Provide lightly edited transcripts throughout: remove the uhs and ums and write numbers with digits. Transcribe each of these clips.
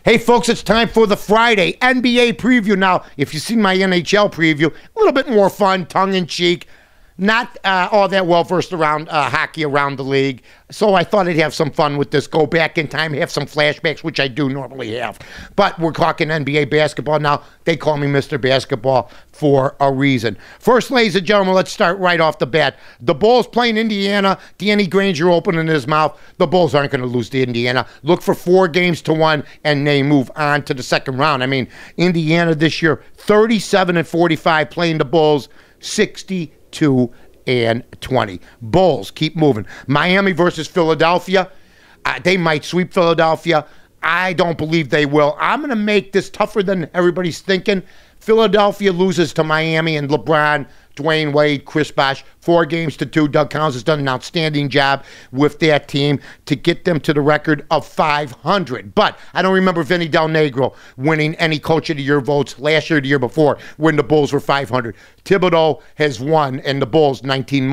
Hey folks, it's time for the Friday NBA preview. Now, if you've seen my NHL preview, a little bit more fun, tongue-in-cheek, not all that well-versed around hockey around the league. So I thought I'd have some fun with this, go back in time, have some flashbacks, which I do normally have. But we're talking NBA basketball now. They call me Mr. Basketball for a reason. First, ladies and gentlemen, let's start right off the bat. The Bulls playing Indiana. Danny Granger opening his mouth. The Bulls aren't going to lose to Indiana. Look for 4-1, and they move on to the second round. I mean, Indiana this year, 37-45, playing the Bulls, 62-20. Bulls keep moving. Miami versus Philadelphia. They might sweep Philadelphia. I don't believe they will. I'm going to make this tougher than everybody's thinking. Philadelphia loses to Miami, and LeBron, Dwayne Wade, Chris Bosh, 4-2. Doug Collins has done an outstanding job with that team to get them to the record of 500. But I don't remember Vinny Del Negro winning any Coach of the Year votes last year or the year before when the Bulls were 500. Thibodeau has won, and the Bulls 19,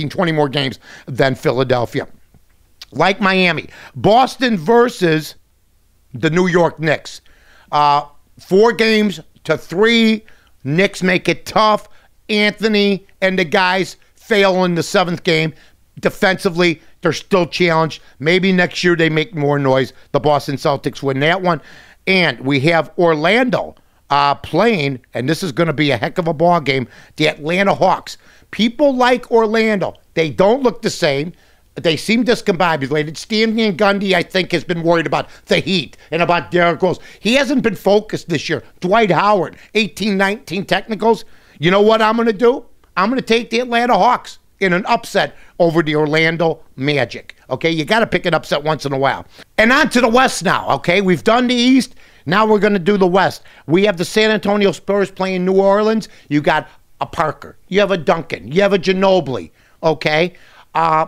20 more games than Philadelphia. Like Miami, Boston versus the New York Knicks. 4-3. Knicks make it tough. Anthony and the guys fail in the 7th game. Defensively, they're still challenged. Maybe next year they make more noise. The Boston Celtics win that one. And we have Orlando playing, and this is going to be a heck of a ball game, the Atlanta Hawks. People like Orlando. They don't look the same. They seem discombobulated. Stan Van Gundy, I think, has been worried about the Heat and about Derrick Rose. He hasn't been focused this year. Dwight Howard, 18-19 technicals. You know what I'm going to do? I'm going to take the Atlanta Hawks in an upset over the Orlando Magic. Okay, you got to pick an upset once in a while. And on to the West now, okay? We've done the East. Now we're going to do the West. We have the San Antonio Spurs playing New Orleans. You got a Parker. You have a Duncan. You have a Ginobili, okay?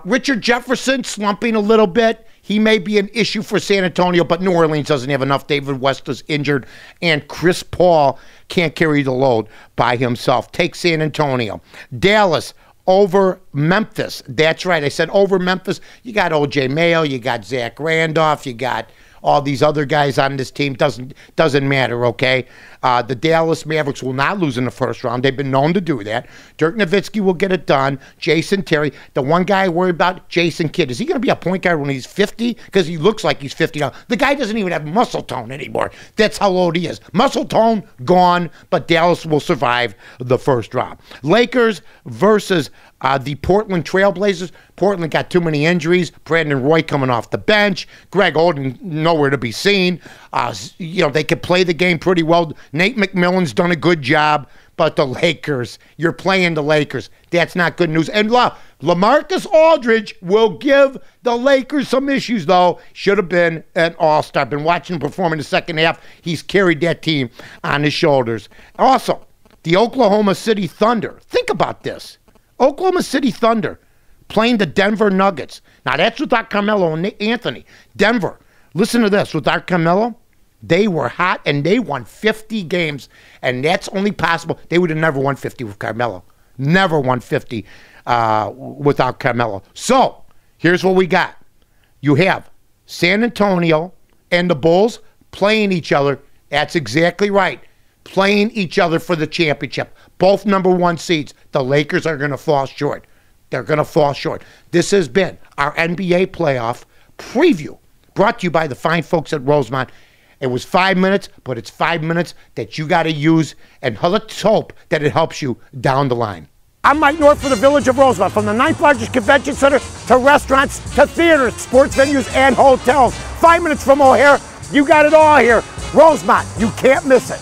Richard Jefferson slumping a little bit. He may be an issue for San Antonio, but New Orleans doesn't have enough. David West is injured, and Chris Paul can't carry the load by himself. Take San Antonio. Dallas over Memphis. That's right. I said over Memphis. You got O.J. Mayo. You got Zach Randolph. You got all these other guys on this team. Doesn't matter, okay? The Dallas Mavericks will not lose in the first round. They've been known to do that. Dirk Nowitzki will get it done. Jason Terry. The one guy I worry about, Jason Kidd. Is he going to be a point guard when he's 50? Because he looks like he's 50 now. The guy doesn't even have muscle tone anymore. That's how old he is. Muscle tone, gone, but Dallas will survive the first round. Lakers versus the Portland Trailblazers. Portland got too many injuries. Brandon Roy coming off the bench. Greg Oden nowhere to be seen. They could play the game pretty well. Nate McMillan's done a good job. But the Lakers, you're playing the Lakers. That's not good news. And LaMarcus Aldridge will give the Lakers some issues, though. Should have been an all-star. Been watching him perform in the second half. He's carried that team on his shoulders. Also, the Oklahoma City Thunder. Think about this. Oklahoma City Thunder playing the Denver Nuggets. Now, that's without Carmelo and Anthony. Denver, listen to this. Without Carmelo, they were hot, and they won 50 games, and that's only possible. They would have never won 50 with Carmelo. Never won 50 without Carmelo. So, here's what we got. You have San Antonio and the Bulls playing each other. That's exactly right. Playing each other for the championship. Both #1 seeds. The Lakers are going to fall short. They're going to fall short. This has been our NBA playoff preview, brought to you by the fine folks at Rosemont. It was 5 minutes, but it's 5 minutes that you got to use, and let's hope that it helps you down the line. I'm Mike North for the Village of Rosemont. From the 9th largest convention center to restaurants to theaters, sports venues, and hotels. 5 minutes from O'Hare. You got it all here. Rosemont, you can't miss it.